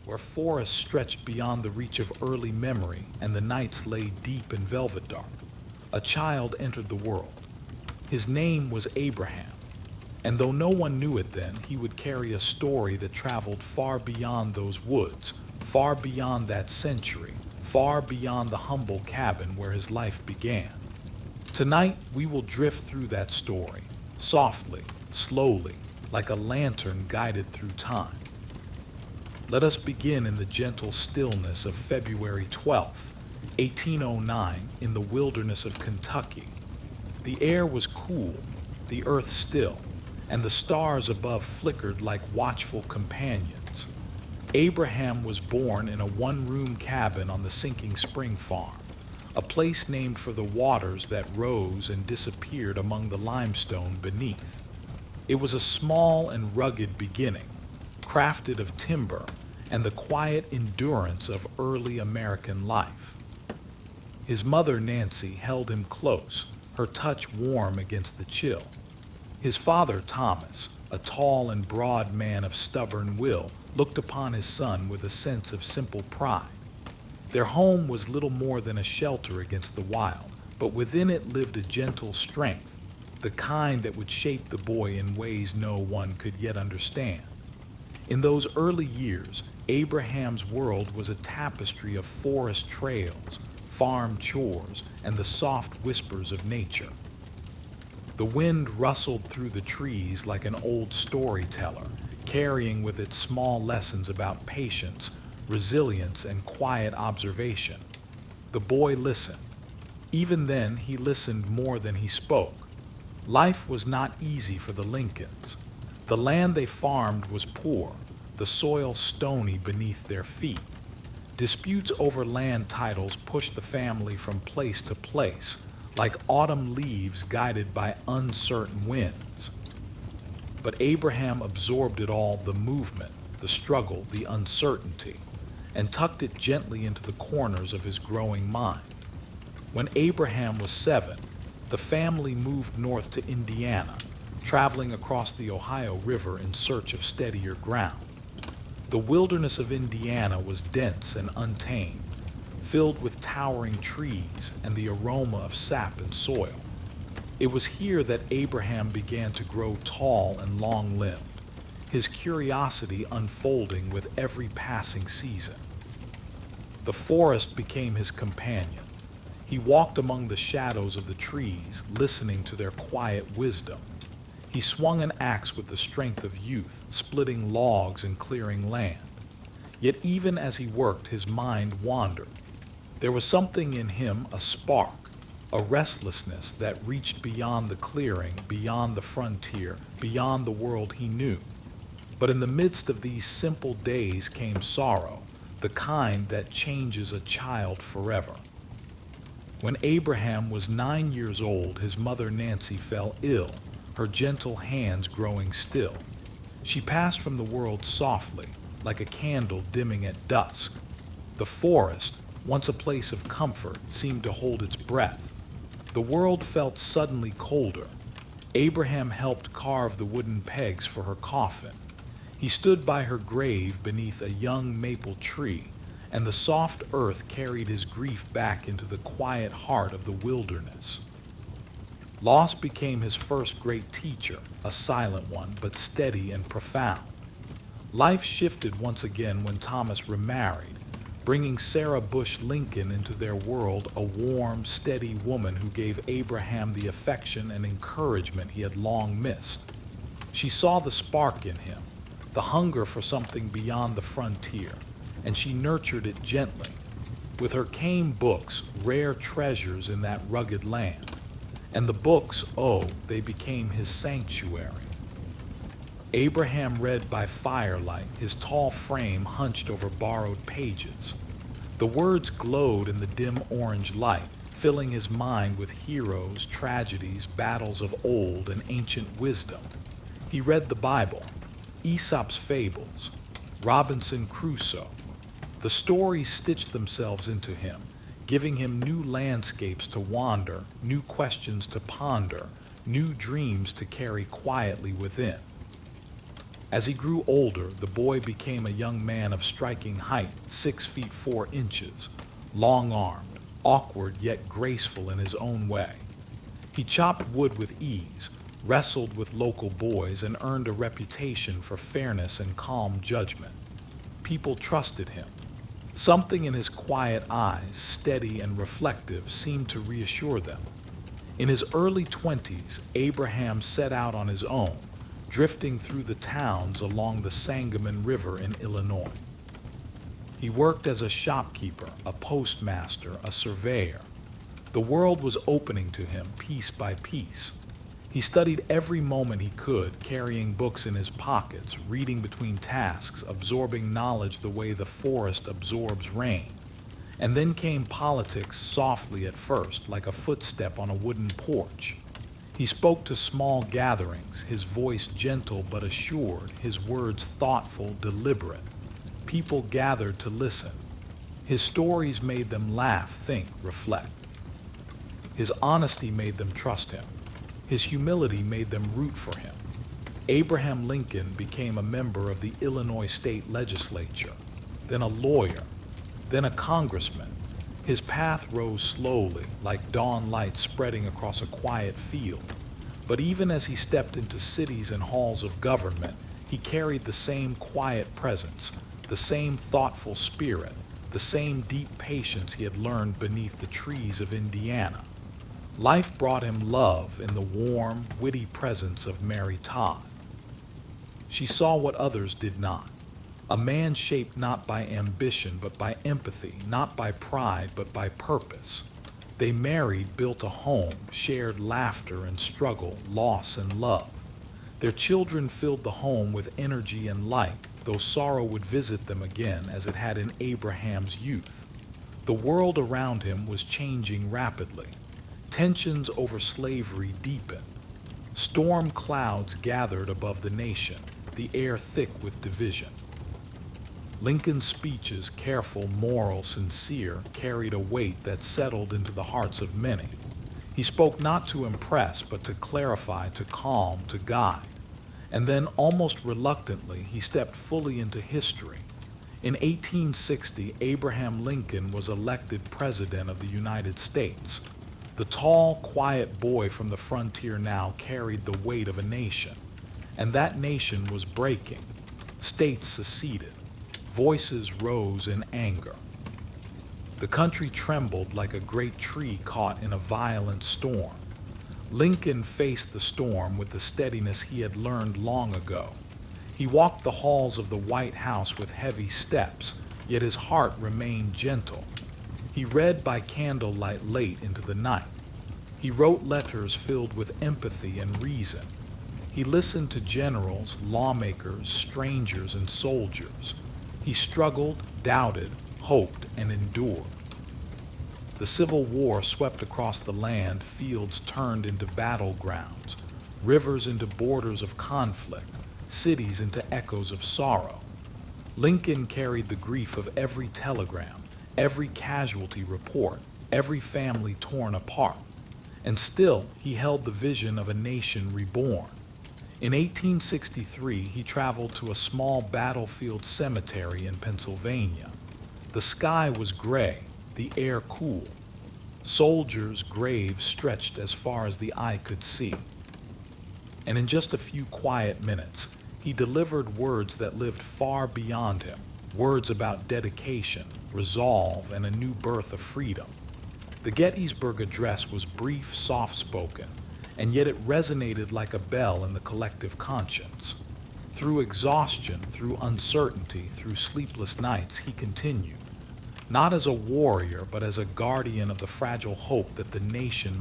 where forests stretched beyond the reach of early memory and the nights lay deep in velvet dark, a child entered the world. His name was Abraham, and though no one knew it then, he would carry a story that traveled far beyond those woods, far beyond that century, far beyond the humble cabin where his life began. Tonight, we will drift through that story, softly, slowly, like a lantern guided through time. Let us begin in the gentle stillness of February 12th, 1809, in the wilderness of Kentucky. The air was cool, the earth still, and the stars above flickered like watchful companions. Abraham was born in a one-room cabin on the sinking spring farm, a place named for the waters that rose and disappeared among the limestone beneath. It was a small and rugged beginning, crafted of timber and the quiet endurance of early American life. His mother, Nancy, held him close, her touch warm against the chill. His father, Thomas, a tall and broad man of stubborn will, looked upon his son with a sense of simple pride. Their home was little more than a shelter against the wild, but within it lived a gentle strength, the kind that would shape the boy in ways no one could yet understand. In those early years, Abraham's world was a tapestry of forest trails, farm chores, and the soft whispers of nature. The wind rustled through the trees like an old storyteller, carrying with it small lessons about patience, resilience, and quiet observation. The boy listened. Even then, he listened more than he spoke. Life was not easy for the Lincolns. The land they farmed was poor, the soil stony beneath their feet. Disputes over land titles pushed the family from place to place, like autumn leaves guided by uncertain winds. But Abraham absorbed it all, the movement, the struggle, the uncertainty, and tucked it gently into the corners of his growing mind. When Abraham was 7, the family moved north to Indiana, traveling across the Ohio River in search of steadier ground. The wilderness of Indiana was dense and untamed, filled with towering trees and the aroma of sap and soil. It was here that Abraham began to grow tall and long-limbed, his curiosity unfolding with every passing season. The forest became his companion. He walked among the shadows of the trees, listening to their quiet wisdom. He swung an axe with the strength of youth, splitting logs and clearing land. Yet even as he worked, his mind wandered. There was something in him, a spark, a restlessness that reached beyond the clearing, beyond the frontier, beyond the world he knew. But in the midst of these simple days came sorrow, the kind that changes a child forever. When Abraham was 9 years old, his mother Nancy fell ill, her gentle hands growing still. She passed from the world softly, like a candle dimming at dusk. The forest, once a place of comfort, seemed to hold its breath. The world felt suddenly colder. Abraham helped carve the wooden pegs for her coffin. He stood by her grave beneath a young maple tree, and the soft earth carried his grief back into the quiet heart of the wilderness. Loss became his first great teacher, a silent one, but steady and profound. Life shifted once again when Thomas remarried, bringing Sarah Bush Lincoln into their world, a warm, steady woman who gave Abraham the affection and encouragement he had long missed. She saw the spark in him, the hunger for something beyond the frontier, and she nurtured it gently. With her came books, rare treasures in that rugged land. And the books, oh, they became his sanctuary. Abraham read by firelight, his tall frame hunched over borrowed pages. The words glowed in the dim orange light, filling his mind with heroes, tragedies, battles of old, and ancient wisdom. He read the Bible, Aesop's fables, Robinson Crusoe. The stories stitched themselves into him, giving him new landscapes to wander, new questions to ponder, new dreams to carry quietly within. As he grew older, the boy became a young man of striking height, 6 feet 4 inches, long-armed, awkward yet graceful in his own way. He chopped wood with ease, wrestled with local boys, and earned a reputation for fairness and calm judgment. People trusted him. Something in his quiet eyes, steady and reflective, seemed to reassure them. In his early 20s, Abraham set out on his own, drifting through the towns along the Sangamon River in Illinois. He worked as a shopkeeper, a postmaster, a surveyor. The world was opening to him piece by piece. He studied every moment he could, carrying books in his pockets, reading between tasks, absorbing knowledge the way the forest absorbs rain. And then came politics softly at first, like a footstep on a wooden porch. He spoke to small gatherings, his voice gentle but assured, his words thoughtful, deliberate. People gathered to listen. His stories made them laugh, think, reflect. His honesty made them trust him. His humility made them root for him. Abraham Lincoln became a member of the Illinois state legislature, then a lawyer, then a congressman. His path rose slowly, like dawn light spreading across a quiet field. But even as he stepped into cities and halls of government, he carried the same quiet presence, the same thoughtful spirit, the same deep patience he had learned beneath the trees of Indiana. Life brought him love in the warm, witty presence of Mary Todd. She saw what others did not. A man shaped not by ambition but by empathy, not by pride but by purpose. They married, built a home, shared laughter and struggle, loss and love. Their children filled the home with energy and light, though sorrow would visit them again as it had in Abraham's youth. The world around him was changing rapidly. Tensions over slavery deepened. Storm clouds gathered above the nation, the air thick with division. Lincoln's speeches, careful, moral, sincere, carried a weight that settled into the hearts of many. He spoke not to impress, but to clarify, to calm, to guide. And then, almost reluctantly, he stepped fully into history. In 1860, Abraham Lincoln was elected President of the United States. The tall, quiet boy from the frontier now carried the weight of a nation. And that nation was breaking. States seceded. Voices rose in anger. The country trembled like a great tree caught in a violent storm. Lincoln faced the storm with the steadiness he had learned long ago. He walked the halls of the White House with heavy steps, yet his heart remained gentle. He read by candlelight late into the night. He wrote letters filled with empathy and reason. He listened to generals, lawmakers, strangers, and soldiers. He struggled, doubted, hoped, and endured. The Civil War swept across the land, fields turned into battlegrounds, rivers into borders of conflict, cities into echoes of sorrow. Lincoln carried the grief of every telegram, every casualty report, every family torn apart. And still, he held the vision of a nation reborn. In 1863, he traveled to a small battlefield cemetery in Pennsylvania. The sky was gray, the air cool. Soldiers' graves stretched as far as the eye could see. And in just a few quiet minutes, he delivered words that lived far beyond him, words about dedication, resolve, and a new birth of freedom. The Gettysburg Address was brief, soft-spoken, and yet it resonated like a bell in the collective conscience. Through exhaustion, through uncertainty, through sleepless nights, he continued, not as a warrior, but as a guardian of the fragile hope that the nation